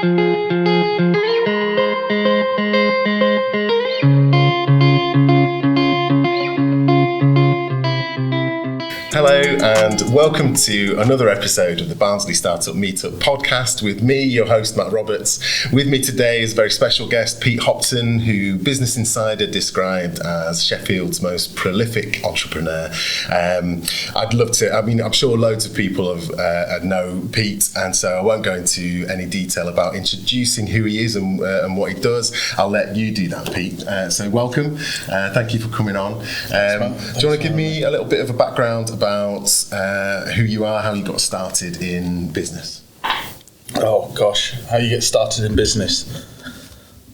Hello and welcome to another episode of the Barnsley Startup Meetup podcast with me, your host Matt Roberts. With me today is a very special guest, Pete Hopton, who Business Insider described as Sheffield's most prolific entrepreneur. I'm sure loads of people know Pete, and so I won't go into any detail about introducing who he is and what he does. I'll let you do that, Pete. So welcome. Thank you for coming on. Do you want to give me a little bit of a background about who you are, how you got started in business? Oh gosh, how you get started in business.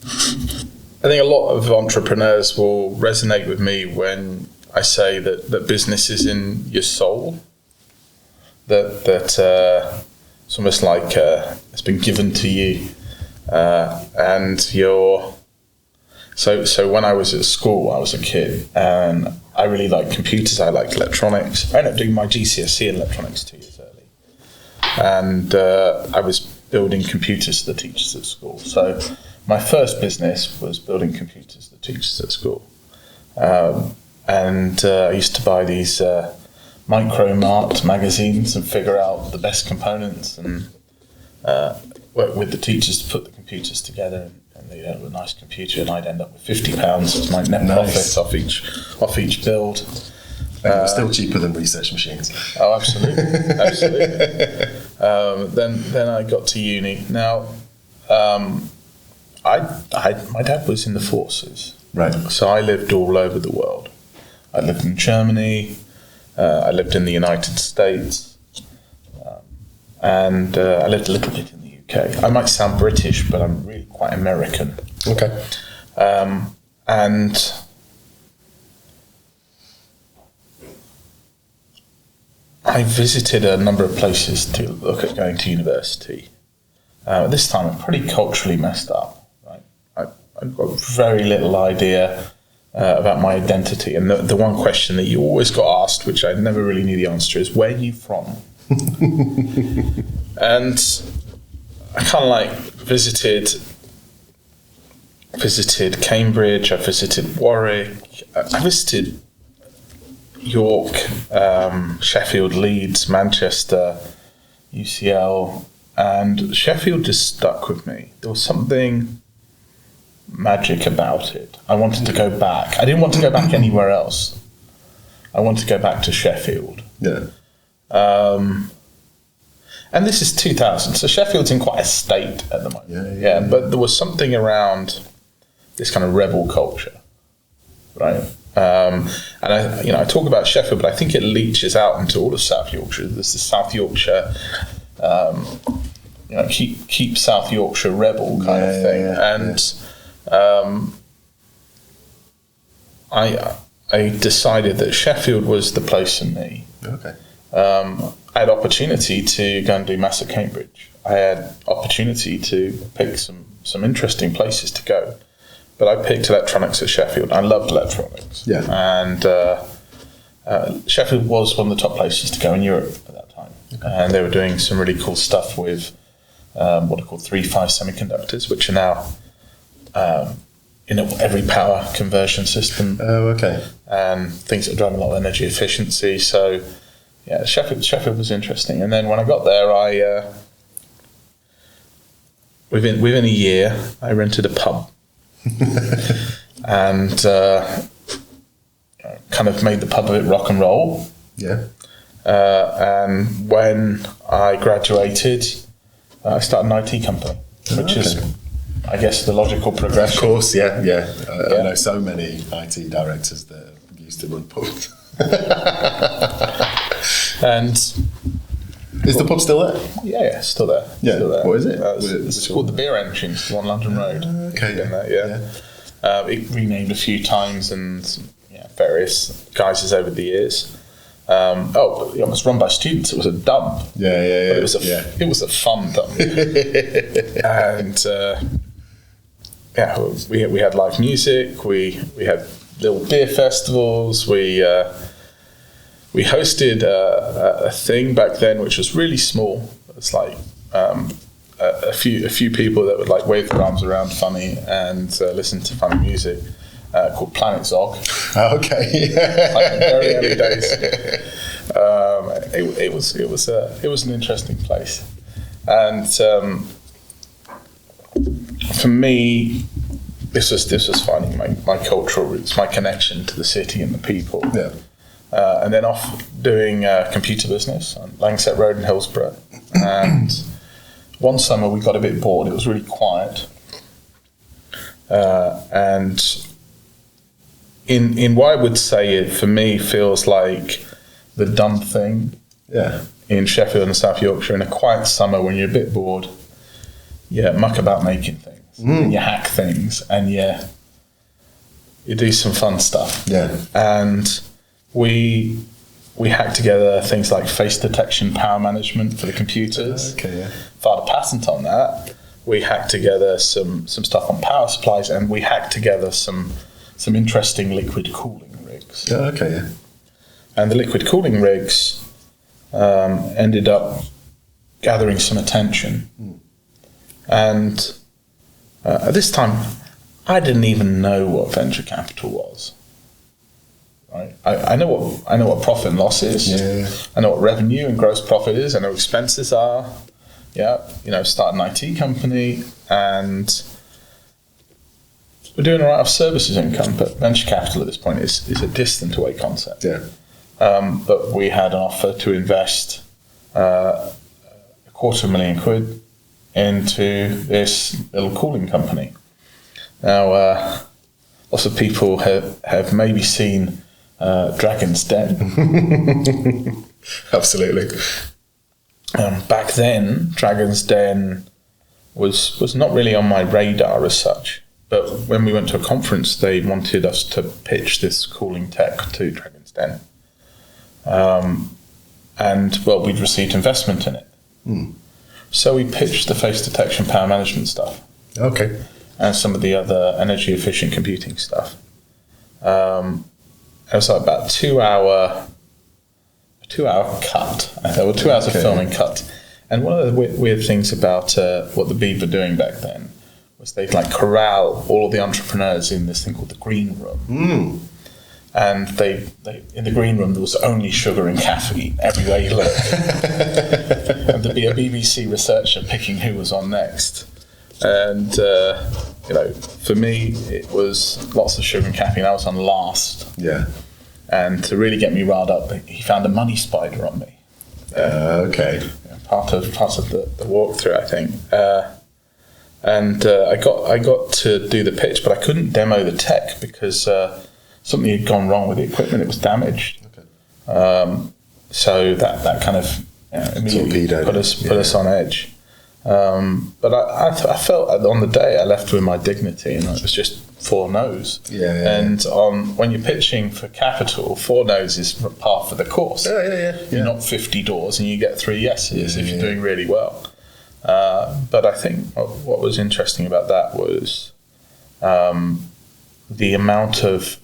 I think a lot of entrepreneurs will resonate with me when I say that business is in your soul. That it's almost like it's been given to you, and you're. So when I was at school, I was a kid, and I really liked computers. I liked electronics. I ended up doing my GCSE in electronics 2 years early, and I was building computers for the teachers at school. So my first business was building computers for the teachers at school, and I used to buy these micro-mart magazines and figure out the best components and work with the teachers to put the computers together. And they'd have a nice computer, and I'd end up with £50 as my net profit off each build. And still cheaper than research machines. Oh, absolutely, absolutely. Then I got to uni. Now, my dad was in the forces, right? So I lived all over the world. I lived in Germany. I lived in the United States, and I lived a little bit in the UK. I might sound British, but I'm really quite American. Okay. And I visited a number of places to look at going to university. This time I'm pretty culturally messed up. Right? I've got very little idea about my identity. And the one question that you always got asked, which I never really knew the answer, is, where are you from? And I kind of like visited Cambridge, I visited Warwick, I visited York, Sheffield, Leeds, Manchester, UCL, and Sheffield just stuck with me. There was something magic about it. I wanted to go back. I didn't want to go back anywhere else. I wanted to go back to Sheffield. Yeah. And this is 2000, so Sheffield's in quite a state at the moment. Yeah. But there was something around this kind of rebel culture, right? And I talk about Sheffield, but I think it leaches out into all of South Yorkshire. There's the South Yorkshire, keep South Yorkshire rebel kind of thing. And I decided that Sheffield was the place for me. Okay. I had opportunity to go and do maths at Cambridge. I had opportunity to pick some interesting places to go, but I picked electronics at Sheffield. I loved electronics. Yeah. And Sheffield was one of the top places to go in Europe at that time. Okay. And they were doing some really cool stuff with what are called 3.5 semiconductors, which are now in every power conversion system. Oh, okay. And things that drive a lot of energy efficiency. So yeah, Sheffield was interesting. And then when I got there, I within a year, I rented a pub and kind of made the pub a bit rock and roll. Yeah. And when I graduated, I started an IT company, which is, I guess, the logical progression. Of course, yeah. I know so many IT directors that used to run pubs. And is the pub still there? Yeah, still there. Yeah. Still there. What is it? It's called the Beer Engine. It's on London Road. Okay. It renamed a few times and various guises over the years. It was run by students. It was a dump. Yeah. But it was a fun dump. And we had live music. We had little beer festivals. We hosted a thing back then which was really small. It's like a few people that would like wave their arms around funny and listen to funny music, called Planet Zog. Okay. Like in very early days. It was an interesting place, and for me, this was finding my cultural roots, my connection to the city and the people. Yeah. And then off doing computer business on Langsett Road in Hillsborough. And one summer we got a bit bored. It was really quiet. And in what I would say it for me feels like the done thing. Yeah. In Sheffield and South Yorkshire, in a quiet summer when you're a bit bored, muck about making things. And you hack things, and you do some fun stuff. Yeah. And we hacked together things like face detection, power management for the computers. Okay, yeah. Filed a patent on that. We hacked together some stuff on power supplies, and we hacked together some interesting liquid cooling rigs. Oh, okay, yeah. And the liquid cooling rigs ended up gathering some attention. And at this time, I didn't even know what venture capital was. Right? I know what profit and loss is. Yeah. I know what revenue and gross profit is. I know what expenses are. Yeah, start an IT company, and we're doing all right off services income, but venture capital at this point is a distant away concept. Yeah. But we had an offer to invest £250,000 into this little cooling company. Now, lots of people have maybe seen Dragon's Den. Absolutely. Back then, Dragon's Den was not really on my radar as such. But when we went to a conference, they wanted us to pitch this cooling tech to Dragon's Den. And, well, we'd received investment in it. So we pitched the face detection, power management stuff. Okay. And some of the other energy efficient computing stuff. It was like about a 2 hour cut. There were 2 hours of filming cut. And one of the weird things about what the Beeb were doing back then was they'd like corral all of the entrepreneurs in this thing called the green room. And they in the green room there was only sugar and caffeine everywhere you looked. And there'd be a BBC researcher picking who was on next. And for me it was lots of sugar and caffeine. I was on last. Yeah. And to really get me riled up, he found a money spider on me. Okay. Part of the walkthrough, I think. And I got to do the pitch, but I couldn't demo the tech because something had gone wrong with the equipment. It was damaged. Okay. So that kind of immediately put us on edge. But I felt on the day I left with my dignity, and it was just 4 no's. And when you're pitching for capital, 4 no's is par for the course. You knock 50 doors and you get 3 yeses if you're doing really well. But I think what was interesting about that was the amount of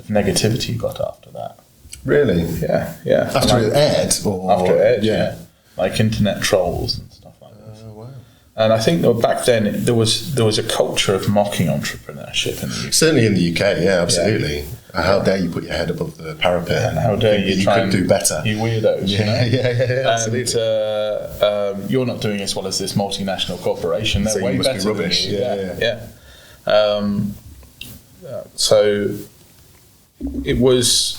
negativity you got after that. Really? Yeah. After it aired? After it aired, like internet trolls and stuff like that. Oh, wow. And I think back then there was a culture of mocking entrepreneurship in the UK. Certainly in the UK, absolutely. How dare you put your head above the parapet? And how dare you try could do better? You weirdos, absolutely. And you're not doing as well as this multinational corporation. They're way better than you. So it was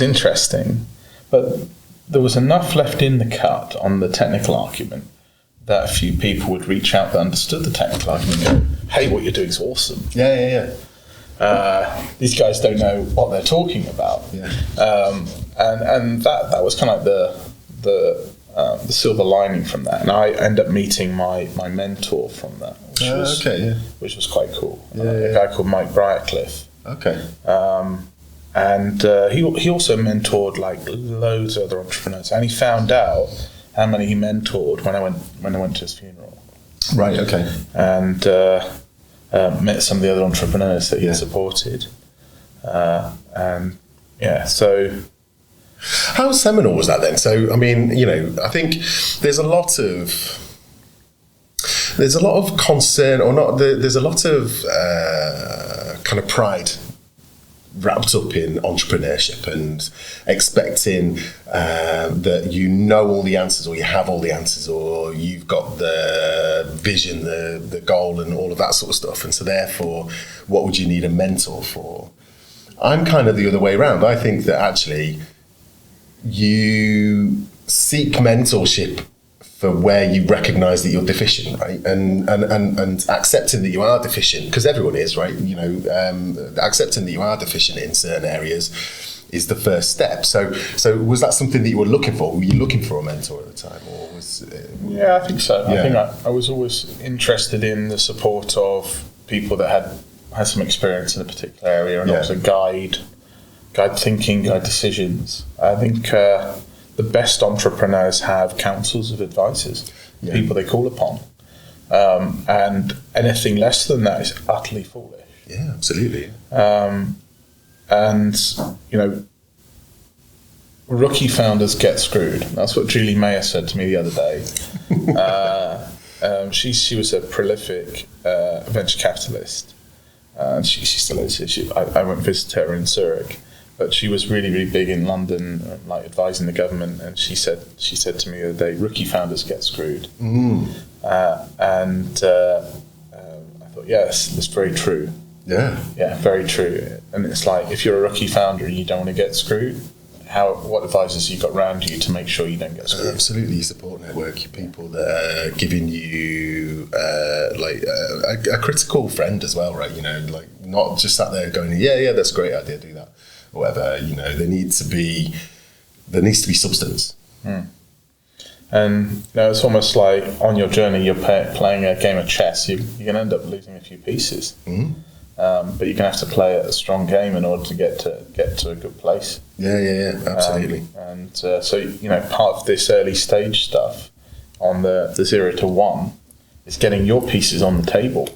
interesting, but there was enough left in the cut on the technical argument that a few people would reach out that understood the technical argument and go, hey, what you're doing is awesome. These guys don't know what they're talking about. And that was kind of the silver lining from that. And I ended up meeting my mentor from that, which was quite cool. A guy called Mike Briarcliffe. And he also mentored like loads of other entrepreneurs, and he found out how many he mentored when I went to his funeral. Right. Okay. And met some of the other entrepreneurs that he supported, so. How seminal was that then? So I mean, I think there's a lot of there's a lot of concern, or not, there's a lot of kind of pride wrapped up in entrepreneurship and expecting that you know all the answers, or you have all the answers, or you've got the vision, the goal, and all of that sort of stuff. And so therefore, what would you need a mentor for? I'm kind of the other way around. I think that actually you seek mentorship for where you recognise that you're deficient, right? And accepting that you are deficient, because everyone is, right? You know, accepting that you are deficient in certain areas is the first step. So was that something that you were looking for? Were you looking for a mentor at the time, or was? Yeah, I think so. Yeah. I think I was always interested in the support of people that had some experience in a particular area, and also guide thinking, guide decisions. I think the best entrepreneurs have councils of advisors, people they call upon. And anything less than that is utterly foolish. Yeah, absolutely. And, you know, rookie founders get screwed. That's what Julie Mayer said to me the other day. She was a prolific venture capitalist. And she still is. I went visit her in Zurich. But she was really, really big in London, like advising the government. And she said to me the other day, rookie founders get screwed. I thought, yes, that's very true. Yeah. Yeah, very true. And it's like, if you're a rookie founder and you don't want to get screwed, what advisors you got around you to make sure you don't get screwed? Absolutely, your support network, your people that are giving you a critical friend as well, right? You know, like not just sat there going, yeah, that's a great idea, do that. Whatever, you know, there needs to be substance. And you know, it's almost like on your journey you're playing a game of chess. You're going to end up losing a few pieces, but you're going to have to play a strong game in order to get to a good place. Yeah, absolutely. So you know, part of this early stage stuff on the 0 to 1 is getting your pieces on the table,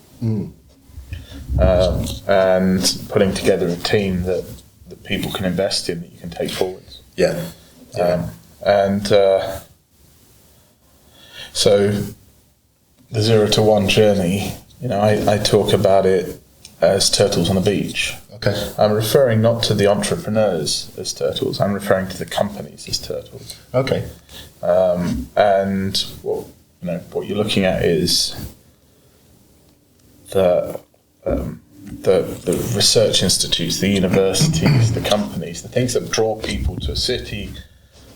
and putting together a team that people can invest in, that you can take forwards. So the 0 to 1 journey, you know, I talk about it as turtles on a beach. Okay. I'm referring not to the entrepreneurs as turtles. I'm referring to the companies as turtles. Okay. And what you're looking at is the research institutes, the universities, the companies, the things that draw people to a city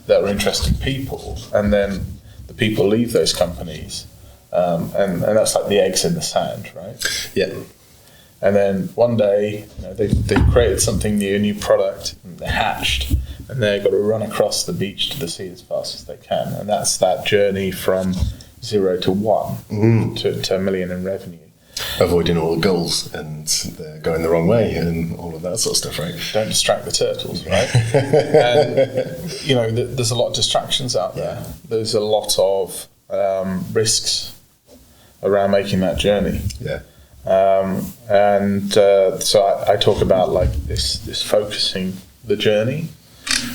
that are interested people, and then the people leave those companies, and that's like the eggs in the sand, right? Yeah. And then one day, you know, they've created something new, a new product, and they're hatched, and they've got to run across the beach to the sea as fast as they can, and that's that journey from 0 to 1 to $1 million in revenue. Avoiding all the gulls and going the wrong way and all of that sort of stuff, right? Don't distract the turtles, right? And, you know, there's a lot of distractions out there. Yeah. There's a lot of risks around making that journey. Yeah. So I talk about like this focusing the journey,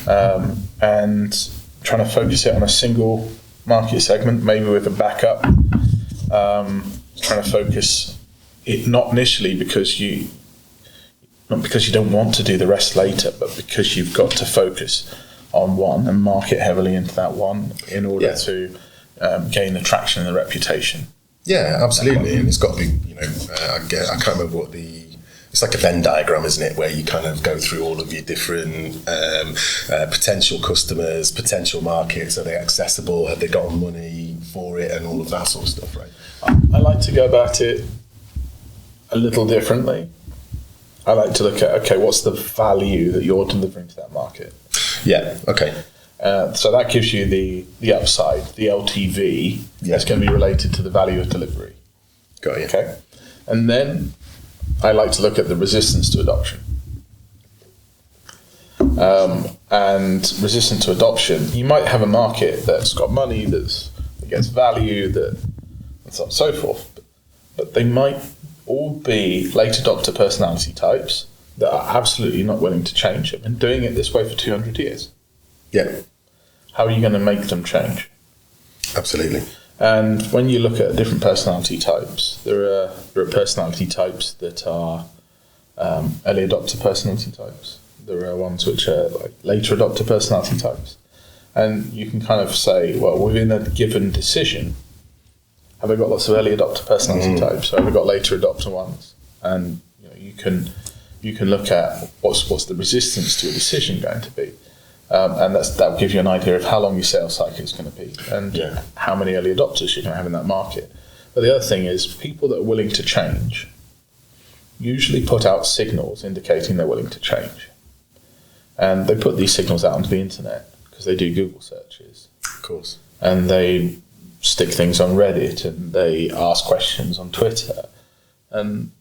and trying to focus it on a single market segment, maybe with a backup. Trying to focus it not initially because you don't want to do the rest later, but because you've got to focus on one and market heavily into that one in order to gain the traction and the reputation. Yeah, absolutely. And it's got to be, you know, I can't remember it's like a Venn diagram, isn't it? Where you kind of go through all of your different potential customers, potential markets. Are they accessible? Have they got money for it? And all of that sort of stuff, right? I like to go about it a little differently. I like to look at, okay, what's the value that you're delivering to that market? Yeah, okay. So that gives you the upside, the LTV that's going to be related to the value of delivery. Got you. Okay. And then I like to look at the resistance to adoption. And resistant to adoption, you might have a market that's got money, that gets value, and so on and so forth. But they might all be late adopter personality types that are absolutely not willing to change. They've been doing it this way for 200 years. Yeah. How are you going to make them change? Absolutely. And when you look at different personality types, there are personality types that are early adopter personality types. There are ones which are like later adopter personality types. And you can kind of say, well, within a given decision, have I got lots of early adopter personality types, or have I got later adopter ones? And you can look at what's the resistance to a decision going to be. And that will give you an idea of how long your sales cycle is going to be and how many early adopters you're going to have in that market. But the other thing is people that are willing to change usually put out signals indicating they're willing to change. And they put these signals out onto the internet because they do Google searches. Of course. And they stick things on Reddit and they ask questions on Twitter. And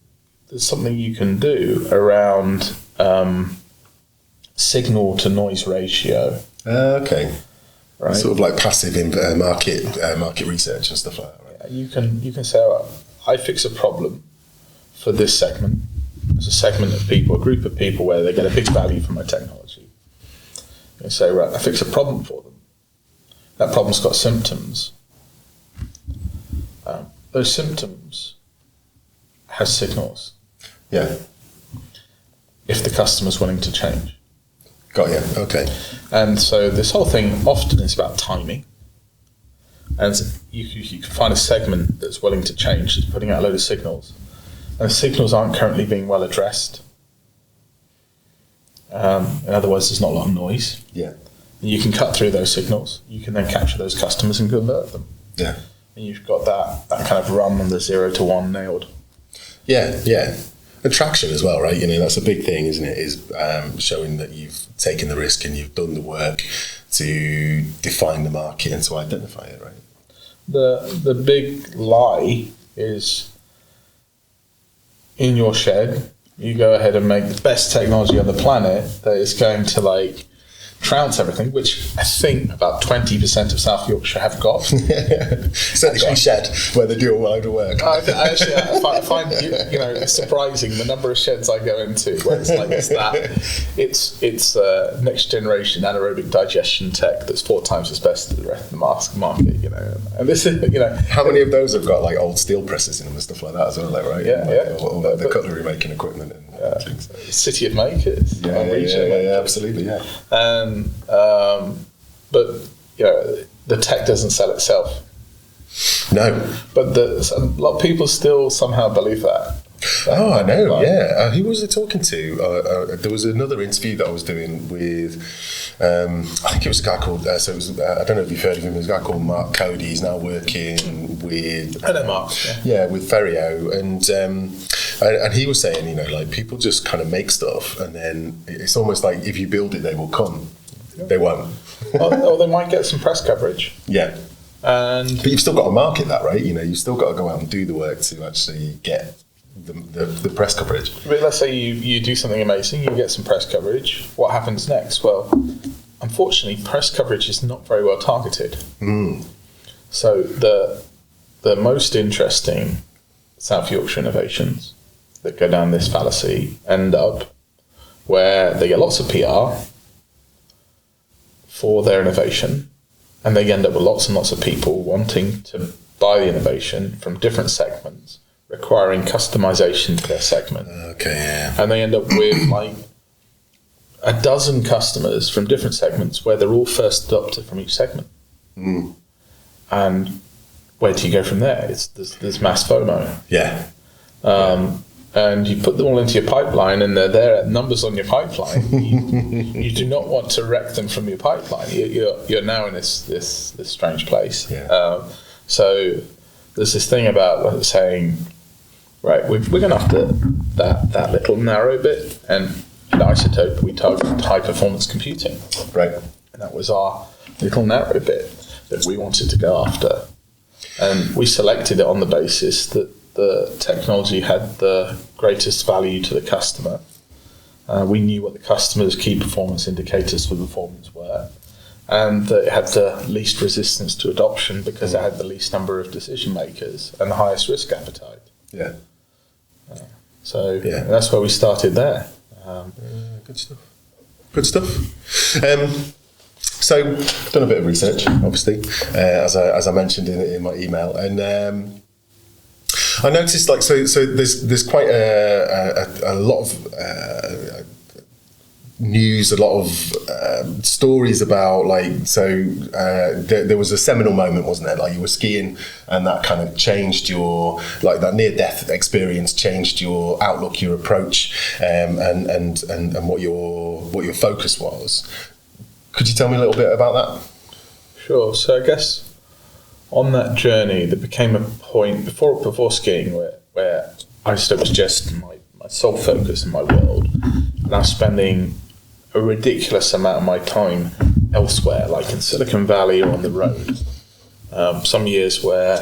there's something you can do around signal to noise ratio. Okay. Right. Sort of like passive market research and stuff like that. Right? Yeah, you can say, well, I fix a problem for this segment. There's a segment of people, a group of people where they get a big value from my technology. You say, right, I fix a problem for them. That problem's got symptoms. Those symptoms have signals. Yeah. If the customer's willing to change. Got you. Okay. And so this whole thing often is about timing. And you can find a segment that's willing to change, that's putting out a load of signals. And the signals aren't currently being well addressed. In other words, there's not a lot of noise. Yeah. And you can cut through those signals. You can then capture those customers and convert them. Yeah. And you've got that kind of run on the 0 to 1 nailed. Yeah, yeah. Attraction as well, right? That's a big thing, isn't it? Is showing that you've taken the risk and you've done the work to define the market and to identify it, right? The big lie is in your shed, you go ahead and make the best technology on the planet that is going to trounce everything, which I think about 20% of South Yorkshire have got. Certainly shed where they do a load of work. I find it's surprising the number of sheds I go into where it's next generation anaerobic digestion tech that's 4 times as best as the rest of the market. And this is how many of those have got old steel presses in them and stuff like that as well, right? Or the cutlery making equipment and things. City of makers, yeah, absolutely, yeah. But the tech doesn't sell itself. No, but a lot of people still somehow believe that. I know. Yeah, who was I talking to? There was another interview that I was doing with. I think it was a guy called. I don't know if you've heard of him. There's a guy called Mark Cody. He's now working with. I know Mark. With Ferrio, and he was saying, people just kind of make stuff, and then it's almost like if you build it, they will come. They won't. or they might get some press coverage. Yeah. But you've still got to market that, right? You've still got to go out and do the work to actually get the press coverage. But let's say you do something amazing, you get some press coverage. What happens next? Well, unfortunately, press coverage is not very well targeted. So the most interesting South Yorkshire innovations that go down this fallacy end up where they get lots of PR for their innovation, and they end up with lots and lots of people wanting to buy the innovation from different segments, requiring customization to their segment. Okay, yeah. And they end up with a dozen customers from different segments where they're all first adopted from each segment. And where do you go from there? There's mass FOMO. Yeah. And you put them all into your pipeline, and they're there at numbers on your pipeline. You do not want to wreck them from your pipeline. You're now in this strange place. Yeah. So there's this thing about saying, right, we're going after that little narrow bit, and in Isotope we targeted high performance computing. Right. And that was our little narrow bit that we wanted to go after. And we selected it on the basis that the technology had the greatest value to the customer. We knew what the customer's key performance indicators for performance were, and that it had the least resistance to adoption because it had the least number of decision makers and the highest risk appetite. Yeah. So that's where we started there. Good stuff. So I've done a bit of research, obviously, as I mentioned in my email, and I noticed like so there's quite a lot of news, a lot of stories about there was a seminal moment, wasn't there? Like you were skiing, and that kind of changed your that near-death experience changed your outlook, your approach, and what your focus was. Could you tell me a little bit about that? Sure. So I guess on that journey, there became a point before skiing where I just, it was just my sole focus in my world, and I was spending a ridiculous amount of my time elsewhere, like in Silicon Valley or on the road. Some years where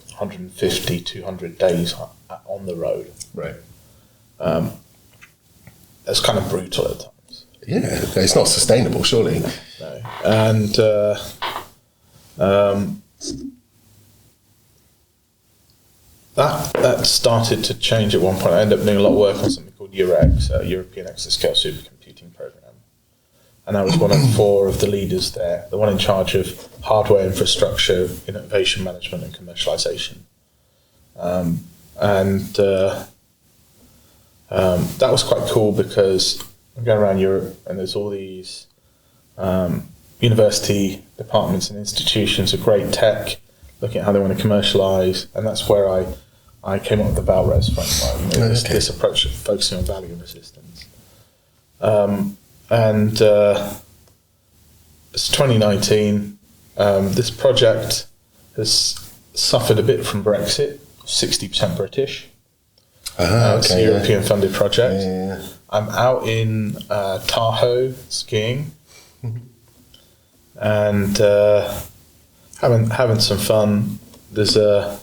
150, 200 days on the road. Right. It's kind of brutal at times. Yeah, it's not sustainable, surely. No. And that started to change at one point. I ended up doing a lot of work on something called EUREX, European Exascale Supercomputing Program, and I was one of 4 of the leaders there, the one in charge of hardware infrastructure, innovation management, and commercialization. That was quite cool because I'm going around Europe and there's all these university departments and institutions of great tech looking at how they want to commercialize, and that's where I came up with the ValRes framework, this approach of focusing on value and resistance. It's 2019. This project has suffered a bit from Brexit, 60% British. It's a European funded project. Yeah. I'm out in Tahoe skiing and having some fun. There's a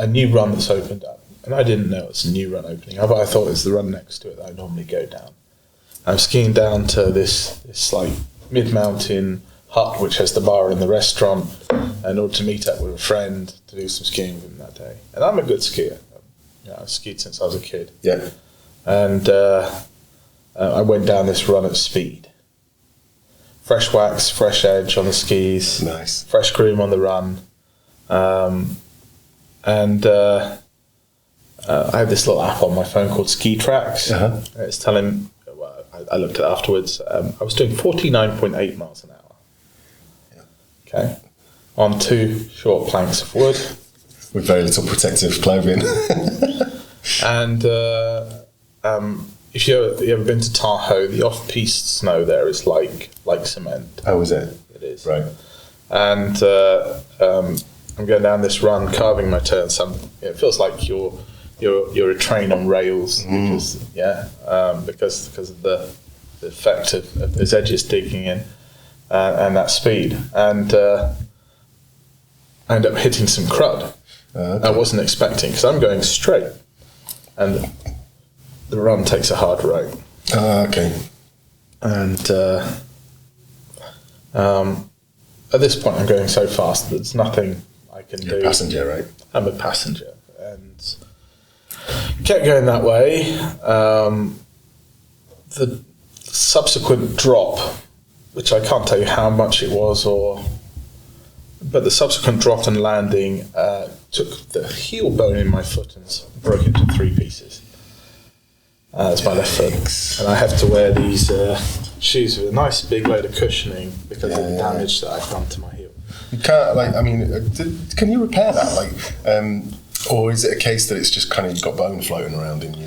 new run that's opened up, and I didn't know it's a new run opening up. I thought it was the run next to it that I normally go down. I'm skiing down to this like mid-mountain hut which has the bar and the restaurant in order to meet up with a friend to do some skiing with him that day. And I'm a good skier. I've skied since I was a kid. Yeah. And I went down this run at speed. Fresh wax, fresh edge on the skis. Nice. Fresh groom on the run. I have this little app on my phone called Ski Tracks. Uh-huh. It's telling, I looked at it afterwards, I was doing 49.8 miles an hour. Yeah. Okay. On 2 short planks of wood. With very little protective clothing. And if you've ever been to Tahoe, the off-piste snow there is like cement. Oh, is it? It is. Right. And I'm going down this run, carving my toe. It feels like you're a train on rails, because of the effect of those edges digging in and that speed. And I end up hitting some crud. Okay. I wasn't expecting, because I'm going straight, and the run takes a hard right. Okay. And at this point, I'm going so fast that there's nothing I can do. You're a passenger, right? I'm a passenger, and kept going that way. The subsequent drop, which I can't tell you how much it was, but the subsequent drop and landing took the heel bone in my foot and broke it into 3 pieces. That's my left foot, and I have to wear these shoes with a nice big load of cushioning because of the damage that I've done to my heel. You can't, can you repair that? Or is it a case that it's just kind of you've got bone floating around in your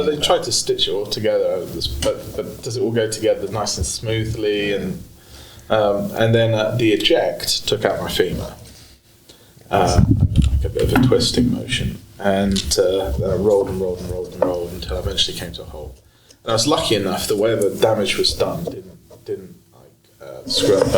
they tried to stitch it all together, but does it all go together nice and smoothly? And then the eject took out my femur, like a bit of a twisting motion, and then I rolled until I eventually came to a halt. And I was lucky enough that whatever damage was done didn't screw up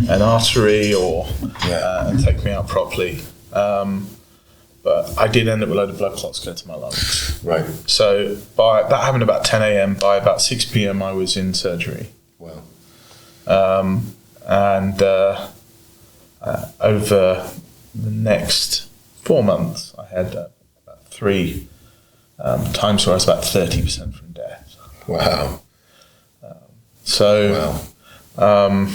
an artery or and take me out properly. But I did end up with a load of blood clots going to my lungs. Right. So that happened about 10 a.m. By about 6 p.m. I was in surgery. Wow. Over the next 4 months, I had about 3 times where I was about 30% from death. Wow. So, got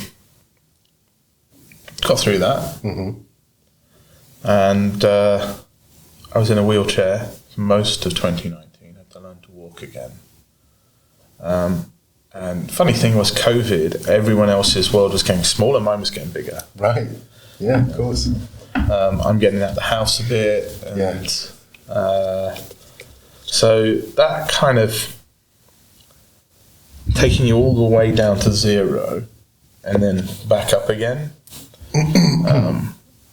through that. And I was in a wheelchair for most of 2019. I had to learn to walk again. And funny thing was COVID, everyone else's world was getting smaller, mine was getting bigger. Right. Yeah, of course. I'm getting out of the house a bit. And, so that kind of taking you all the way down to zero and then back up again,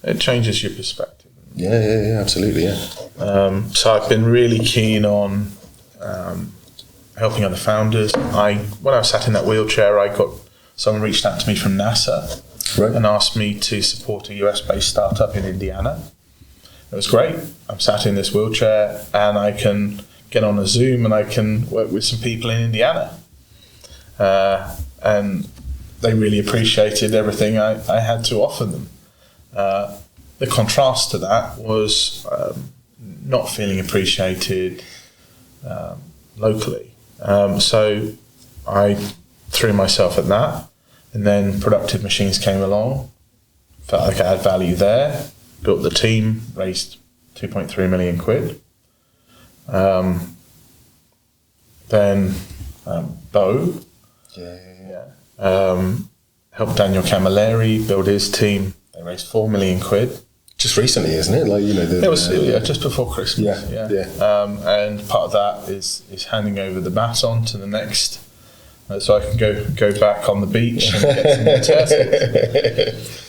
it changes your perspective. Yeah, absolutely, yeah. So I've been really keen on helping other founders. When I was sat in that wheelchair, someone reached out to me from NASA and asked me to support a US-based startup in Indiana. It was great. I'm sat in this wheelchair and I can get on a Zoom and I can work with some people in Indiana. And they really appreciated everything I had to offer them. The contrast to that was not feeling appreciated locally. So I threw myself at that, and then Productive Machines came along, felt like I had value there, built the team, raised 2.3 million quid. Then Bo helped Daniel Camilleri build his team. They raised 4 million quid. Just recently, isn't it? Like, you know, it was just before Christmas. And part of that is handing over the baton to the next, so I can go back on the beach and get some turtles.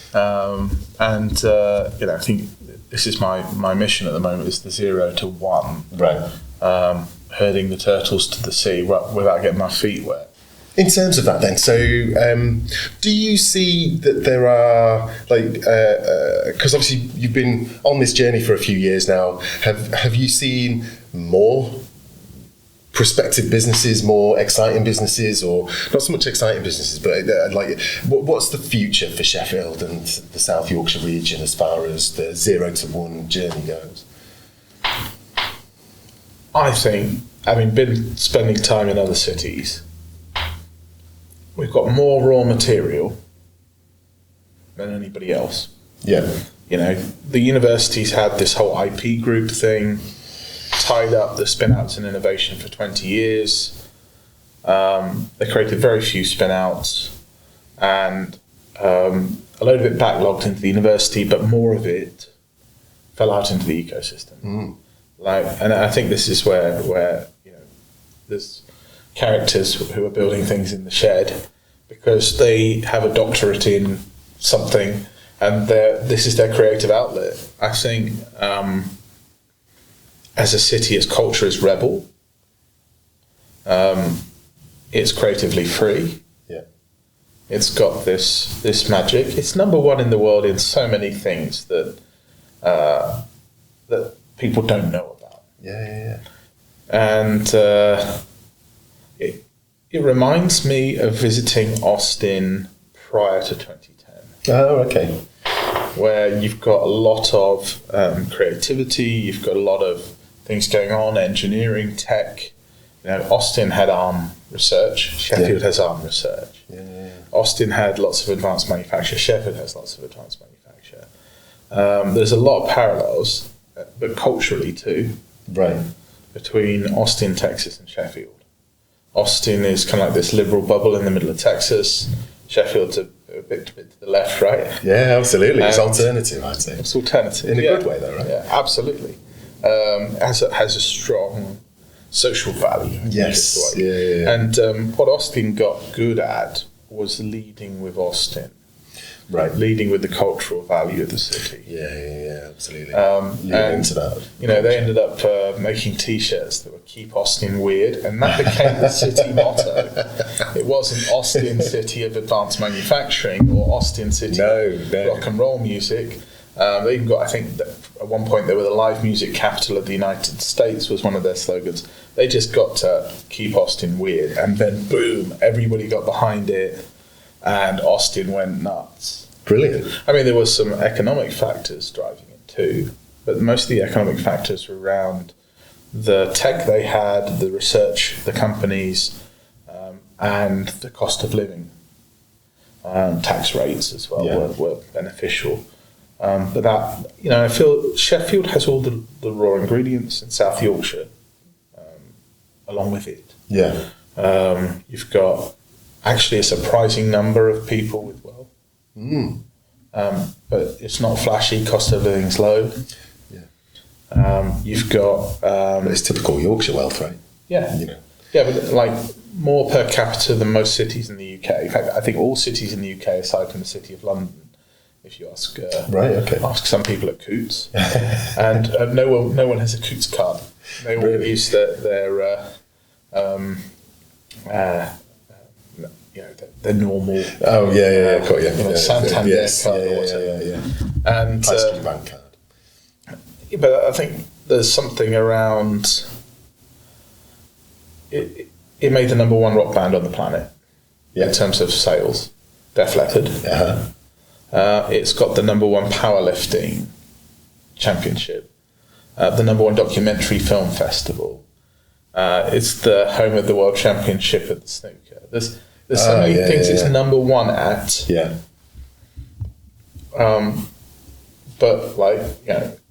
I think this is my mission at the moment, is the 0 to 1. Right. Herding the turtles to the sea without getting my feet wet. In terms of that then, so do you see that there are, because obviously you've been on this journey for a few years now, have you seen more prospective businesses, more exciting businesses, or not so much exciting businesses, but what's the future for Sheffield and the South Yorkshire region as far as the 0 to 1 journey goes? I think, having been spending time in other cities, we've got more raw material than anybody else. Yeah. You know, the universities had this whole IP group thing, tied up the spin-outs and innovation for 20 years. They created very few spin-outs, and a load of it backlogged into the university, but more of it fell out into the ecosystem. And I think this is where you know, there's characters who are building things in the shed because they have a doctorate in something and this is their creative outlet. I think as a city, its culture is rebel. It's creatively free. Yeah. It's got this magic. It's number one in the world in so many things that people don't know about. Yeah. And it reminds me of visiting Austin prior to 2010. Oh, okay. Where you've got a lot of creativity, you've got a lot of things going on, engineering, tech. You know, Austin had ARM research, Sheffield has ARM research. Yeah. Austin had lots of advanced manufacture, Sheffield has lots of advanced manufacture. There's a lot of parallels, but culturally too. Right. Between Austin, Texas and Sheffield. Austin is kind of like this liberal bubble in the middle of Texas. Sheffield's a bit to the left, right? Yeah, absolutely. It's alternative, I'd say. It's alternative. In a good way, though, right? Yeah, absolutely. Has a strong social value. Yes. Yeah. And what Austin got good at was leading with Austin. Right. Leading with the cultural value of the city. Yeah, absolutely. And into that. You know, they ended up making T-shirts that were "Keep Austin Weird," and that became the city motto. It wasn't Austin City of Advanced Manufacturing or Austin City of Rock and Roll Music. They even got, I think, that at one point they were the live music capital of the United States was one of their slogans. They just got to "Keep Austin Weird," and then boom, everybody got behind it. And Austin went nuts. Brilliant. I mean, there was some economic factors driving it too, but most of the economic factors were around the tech they had, the research, the companies, and the cost of living. Tax rates as well were beneficial. But that, I feel Sheffield has all the raw ingredients, and South Yorkshire along with it. Yeah. You've got actually a surprising number of people with wealth. But it's not flashy, cost of living's low. Yeah. You've got... but it's typical Yorkshire wealth, right? Yeah. Yeah, but like more per capita than most cities in the UK. In fact, I think all cities in the UK, aside from the City of London, if you ask ask some people at Coots, and no one has a Coots card. They all use their normal. Oh yeah, got you. Santander card or whatever. And High Street Bank card. But I think there's something around. It made the number one rock band on the planet in terms of sales. Def Leppard. It's got the number one powerlifting championship, the number one documentary film festival. It's the home of the world championship at the snooker. There's so many things it's number one at. Yeah. But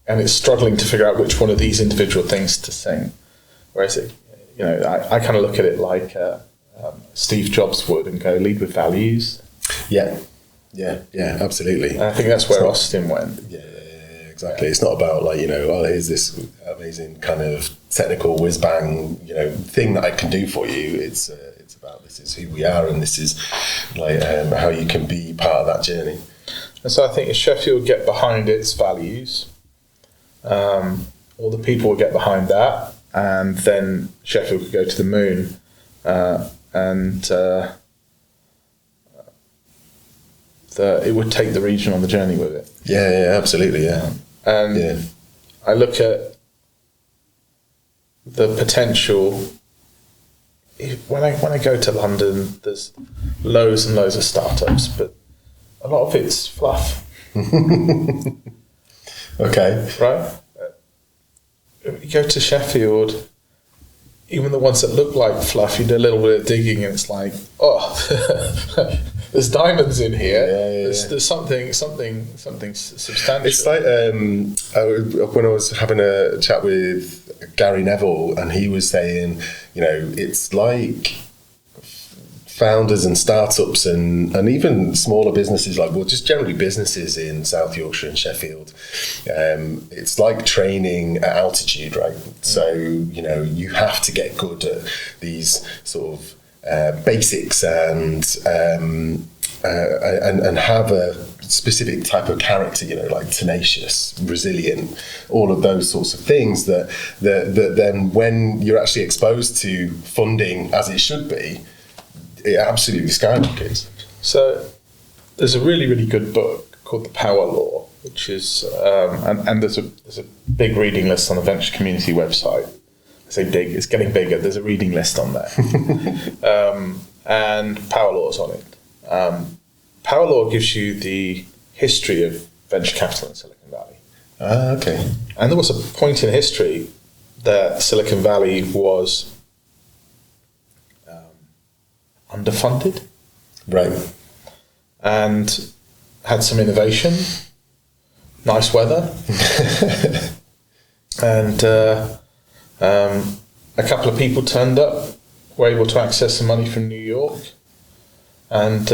and it's struggling to figure out which one of these individual things to sing. Whereas I kind of look at it like Steve Jobs would and go, lead with values. Yeah, absolutely. And I think that's where Austin went. Yeah, exactly. It's not about here's this amazing kind of technical whiz bang, thing that I can do for you. It's about this is who we are, and this is how you can be part of that journey. And so I think if Sheffield get behind its values, all the people will get behind that. And then Sheffield could go to the moon, it would take the region on the journey with it. Yeah, absolutely, And I look at the potential. When I go to London, there's loads and loads of startups, but a lot of it's fluff. Okay. Right? You go to Sheffield, even the ones that look like fluff, you do a little bit of digging and it's like, there's diamonds in here. There's something substantial. It's like when I was having a chat with Gary Neville, and he was saying, it's like founders and startups and even smaller businesses, just generally businesses in South Yorkshire and Sheffield. It's like training at altitude, right? So, you have to get good at these sort of basics and have a specific type of character, like tenacious, resilient, all of those sorts of things that then when you're actually exposed to funding as it should be, it absolutely skyrockets. So there's a really, really good book called The Power Law, which is, and there's a big reading list on the Venture Community website. I say big, it's getting bigger. There's a reading list on there. And Power Law's on it. Power Law gives you the history of venture capital in Silicon Valley. Okay. And there was a point in history that Silicon Valley was underfunded, right, and had some innovation, nice weather, and a couple of people turned up, were able to access some money from New York, and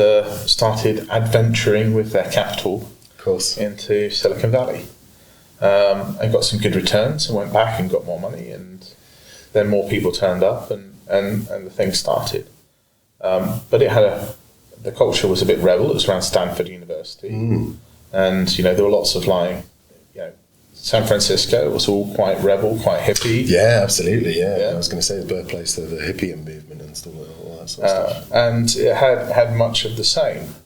started adventuring with their capital, of course, into Silicon Valley, and got some good returns, and went back and got more money, and then more people turned up, and the thing started. But it had the culture was a bit rebel. It was around Stanford University, and there were lots of San Francisco was all quite rebel, quite hippie. Yeah, absolutely. Yeah. I was going to say the birthplace of the hippie movement and stuff, all that sort of stuff. And it had much of the same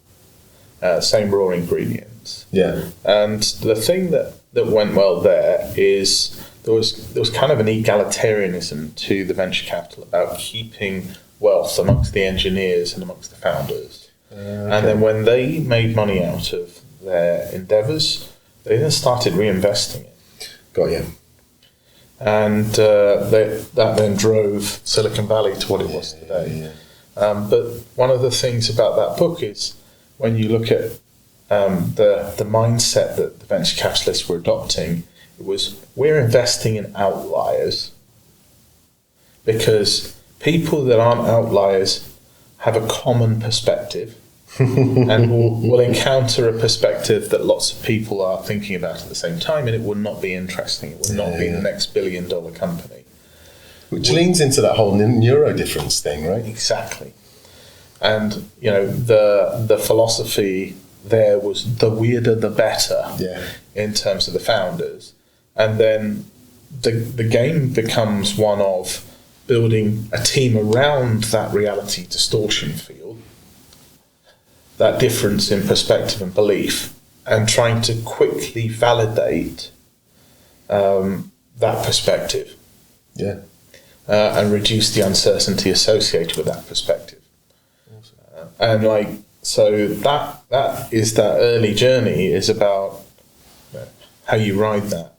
raw ingredients. Yeah. And the thing that went well there is there was kind of an egalitarianism to the venture capital about keeping wealth amongst the engineers and amongst the founders. Okay. And then when they made money out of their endeavours, they then started reinvesting it. Got you. And that then drove Silicon Valley to what it was today. But one of the things about that book is when you look at the mindset that the venture capitalists were adopting, it was, we're investing in outliers because people that aren't outliers have a common perspective and will encounter a perspective that lots of people are thinking about at the same time, and it would not be interesting. It would not be the next billion-dollar company. Which leans into that whole neuro difference thing, right? Exactly. And, you know, the philosophy there was the weirder the better in terms of the founders. And then the game becomes one of building a team around that reality distortion field, that difference in perspective and belief, and trying to quickly validate that perspective. Yeah. And reduce the uncertainty associated with that perspective. And like, so that is that early journey is about how you ride that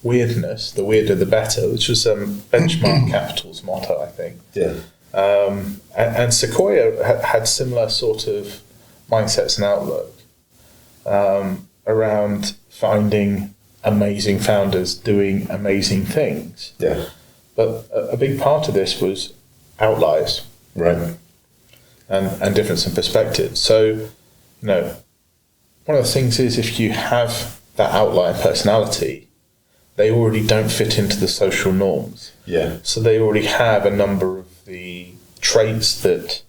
weirdness, the weirder the better, which was Benchmark Capital's motto, I think. Yeah. And Sequoia had similar sort of mindsets and outlook around finding amazing founders doing amazing things. Yeah. But a big part of this was outliers. Right. And difference in perspective. So, you know, one of the things is if you have that outlier personality, they already don't fit into the social norms. Yeah. So they already have a number of the traits that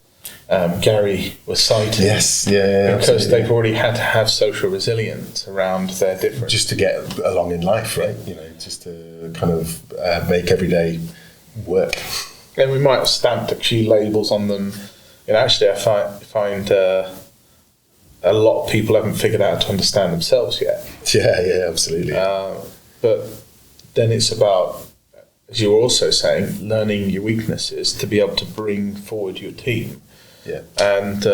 Gary was citing. Yes, yeah, because they've already had to have social resilience around their difference. Just to get along in life, right? You know, just to kind of make every day work. And we might have stamped a few labels on them. You know, actually, I find a lot of people haven't figured out how to understand themselves yet. Yeah, absolutely. But then it's about, as you were also saying, learning your weaknesses to be able to bring forward your team. Yeah. And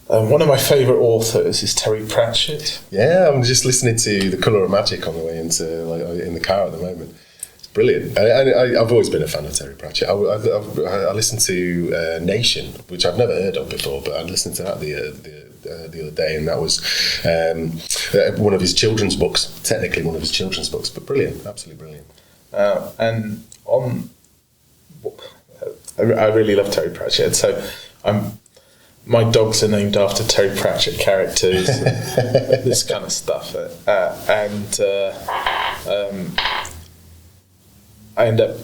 one of my favourite authors is Terry Pratchett. Yeah, I'm just listening to The Colour of Magic on the way into, like, in the car at the moment. It's brilliant. I've always been a fan of Terry Pratchett. I listened to Nation, which I've never heard of before, but I listened to that the other day, and that was one of his children's books. Technically, one of his children's books, but brilliant, absolutely brilliant. And I really love Terry Pratchett. So my dogs are named after Terry Pratchett characters, and this kind of stuff. I end up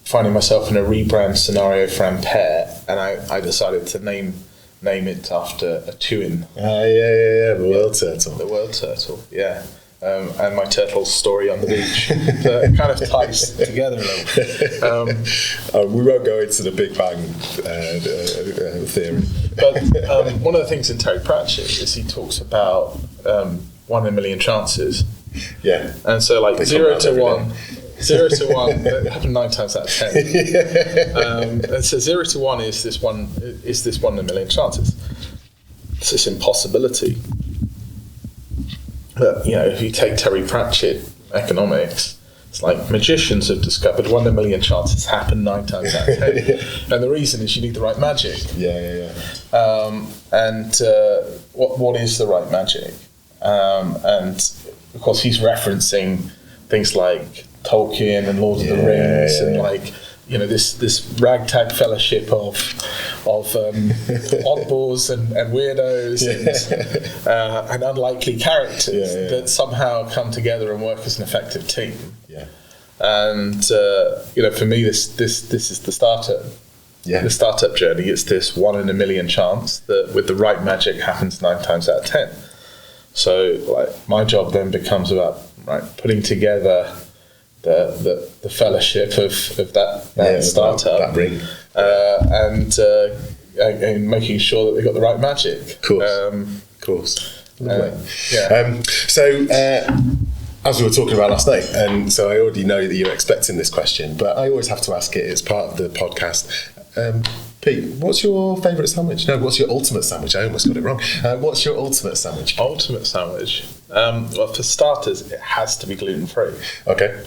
finding myself in a rebrand scenario for Ampere, and I decided to name it after a tuin. The world turtle. The world turtle, yeah. And my turtle's story on the beach. So it kind of ties together a little bit. We won't go into the Big Bang theory. But one of the things in Terry Pratchett is he talks about 1 in a million chances. Yeah. And so like 0 to 1... 0 to 1, it happened 9 times out of 10. And so 0 to 1 is this 1 in a million chances. It's this impossibility. But, you know, if you take Terry Pratchett economics, it's like magicians have discovered 1 in a million chances happen 9 times out of 10. And the reason is you need the right magic. What is the right magic? And of course he's referencing things like Tolkien and Lord of the Rings and like, you know, this ragtag fellowship of oddballs and weirdos and unlikely characters that somehow come together and work as an effective team. And you know, for me, this is the startup. The startup journey. It's this 1 in a million chance that with the right magic happens 9 times out of 10. So like my job then becomes about putting together the fellowship of that startup, that ring. And making sure that they've got the right magic. Of course. As we were talking about last night, and so I already know that you're expecting this question, but I always have to ask it as part of the podcast. Pete, what's your favourite sandwich? No, what's your ultimate sandwich? I almost got it wrong. What's your ultimate sandwich? Ultimate sandwich? Well, for starters, it has to be gluten-free. Okay.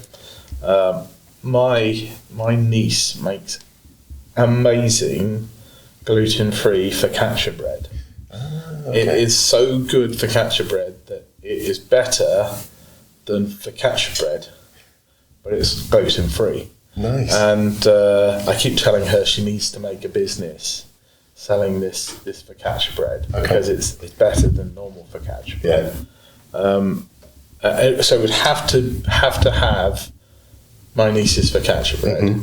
My niece makes amazing gluten-free focaccia bread. Okay. It is so good focaccia bread that it is better than focaccia bread, but it's gluten-free. Nice. And I keep telling her she needs to make a business selling this focaccia bread because it's better than normal focaccia bread. So it would have to have my niece's focaccia bread.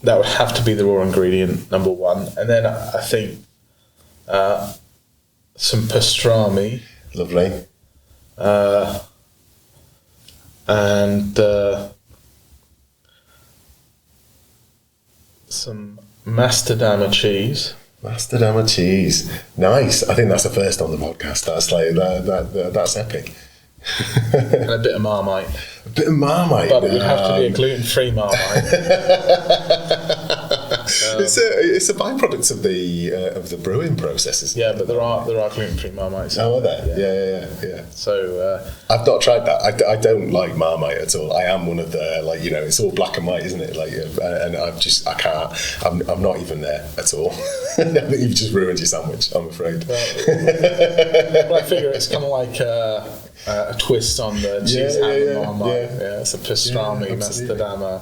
That would have to be the raw ingredient number one, and then I think some pastrami. Lovely. And some masterdama cheese. Masterdama cheese. Nice. I think that's the first on the podcast. That's like that's epic. And a bit of Marmite. A bit of Marmite. But it would have to be a gluten-free Marmite. It's a byproduct of the brewing process, isn't it? Yeah, but there are gluten-free Marmites. Oh, are there? Yeah. So I've not tried that. I don't like Marmite at all. I am one of the it's all black and white, isn't it? And I can't. I'm not even there at all. I think you've just ruined your sandwich, I'm afraid. Well, I figure it's kind of like a twist on the cheese ham and Marmite. Yeah, it's a pastrami, masterdama.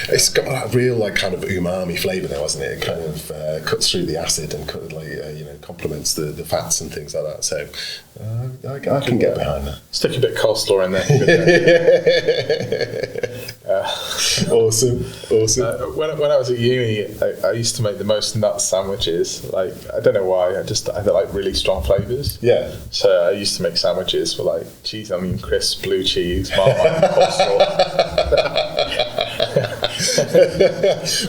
It's got that real kind of umami flavour now, hasn't it? It kind of cuts through the acid and complements the fats and things like that. So I can get behind that. Stick a bit of coleslaw in there. Awesome. When I was at uni, I used to make the most nut sandwiches. I don't know why. I like really strong flavours. Yeah. So I used to make sandwiches for cheese, onion, crisp, blue cheese, Marmite, and coleslaw.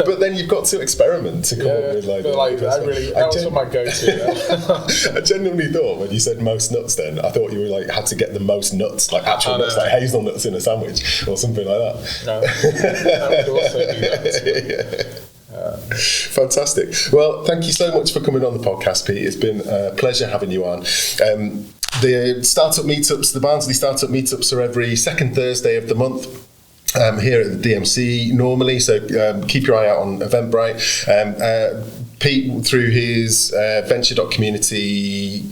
But then you've got to experiment to come up with that was my go-to. I genuinely thought when you said most nuts, then I thought you were had to get the most nuts, actual nuts, like hazelnuts in a sandwich or something like that. No, that would also be that. Fantastic. Well, thank you so much for coming on the podcast, Pete. It's been a pleasure having you on. The startup meetups, the Barnsley startup meetups, are every second Thursday of the month. Here at the DMC normally, so keep your eye out on Eventbrite. Pete, through his venture.community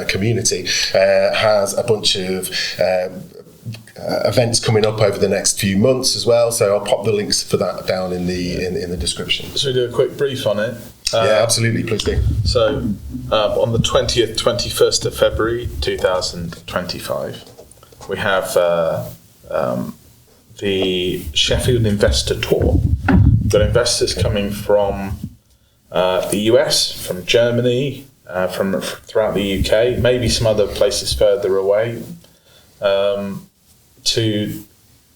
community, has a bunch of events coming up over the next few months as well. So I'll pop the links for that down in the description. Should we do a quick brief on it? Yeah, absolutely. Please do. So on the 21st of February 2025, we have the Sheffield Investor Tour. We've got investors coming from the US, from Germany, from throughout the UK, maybe some other places further away, to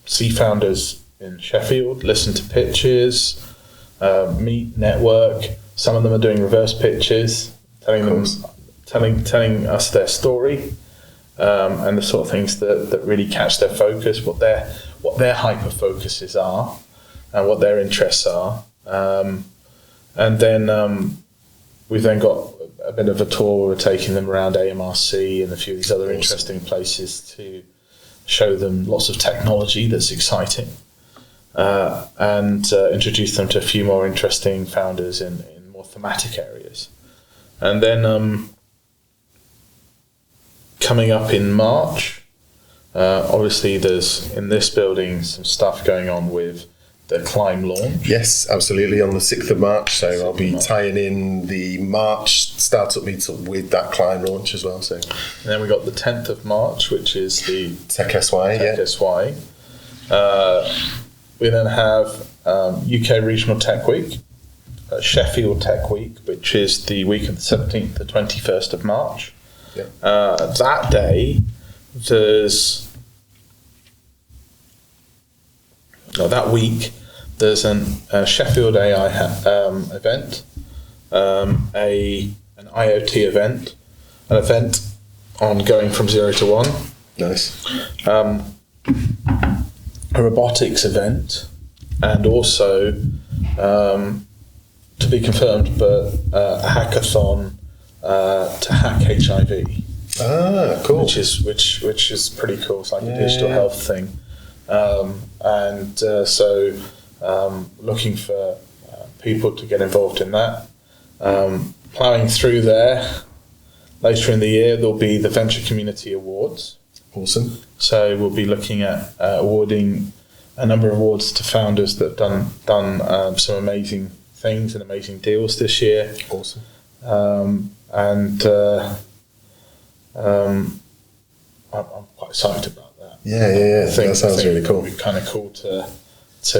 see founders in Sheffield, listen to pitches, meet, network. Some of them are doing reverse pitches, telling us their story, and the sort of things that really catch their focus, what their hyper focuses are, and what their interests are. And then we've then got a bit of a tour where we're taking them around AMRC and a few of these other interesting places to show them lots of technology that's exciting, and introduce them to a few more interesting founders in more thematic areas. And then coming up in March, obviously there's in this building some stuff going on with the Climb launch. Yes, absolutely, on the 6th of March. So I'll be tying in the March startup meetup with that Climb launch as well. So, and then we got the 10th of March, which is the Tech SY. SY. We then have UK Regional Tech Week, Sheffield Tech Week, which is the week of the 17th to 21st of March. Yeah. That day, that week, there's a Sheffield AI event, an IoT event, an event on going from 0 to 1. Nice. A robotics event, and also to be confirmed, but a hackathon to hack HIV. Ah, cool. Which is pretty cool. It's like a digital health thing. So looking for people to get involved in that. Ploughing through there, later in the year, there'll be the Venture Community Awards. Awesome. So we'll be looking at awarding a number of awards to founders that have done some amazing things and amazing deals this year. Awesome. I'm quite excited about that. Yeah. That sounds really cool. It'd be kind of cool to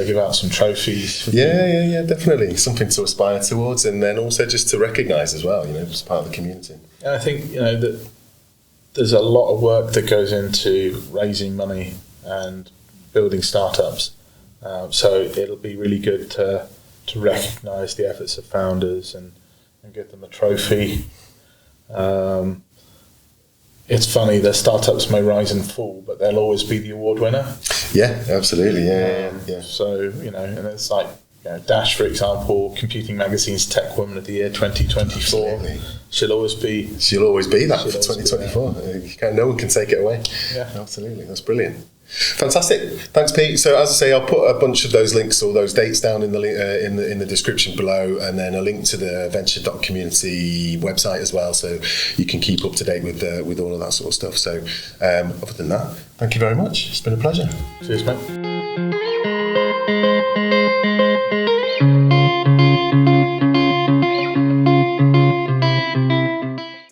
give out some trophies. Yeah, definitely. Something to aspire towards, and then also just to recognise as well, as part of the community. And I think, that there's a lot of work that goes into raising money and building startups. So it'll be really good to recognise the efforts of founders and give them a trophy. It's funny, the startups may rise and fall, but they'll always be the award winner. Yeah, absolutely. Yeah. So, and it's like, Dash, for example, Computing Magazine's Tech Woman of the Year 2024. Absolutely. She'll always be that for 2024. No one can take it away. Yeah. Absolutely. That's brilliant. Fantastic. Thanks, Pete. So, as I say, I'll put a bunch of those links, all those dates, down in the description below, and then a link to the Venture.community website as well, so you can keep up to date with all of that sort of stuff. So, other than that, thank you very much. It's been a pleasure. Cheers, mate.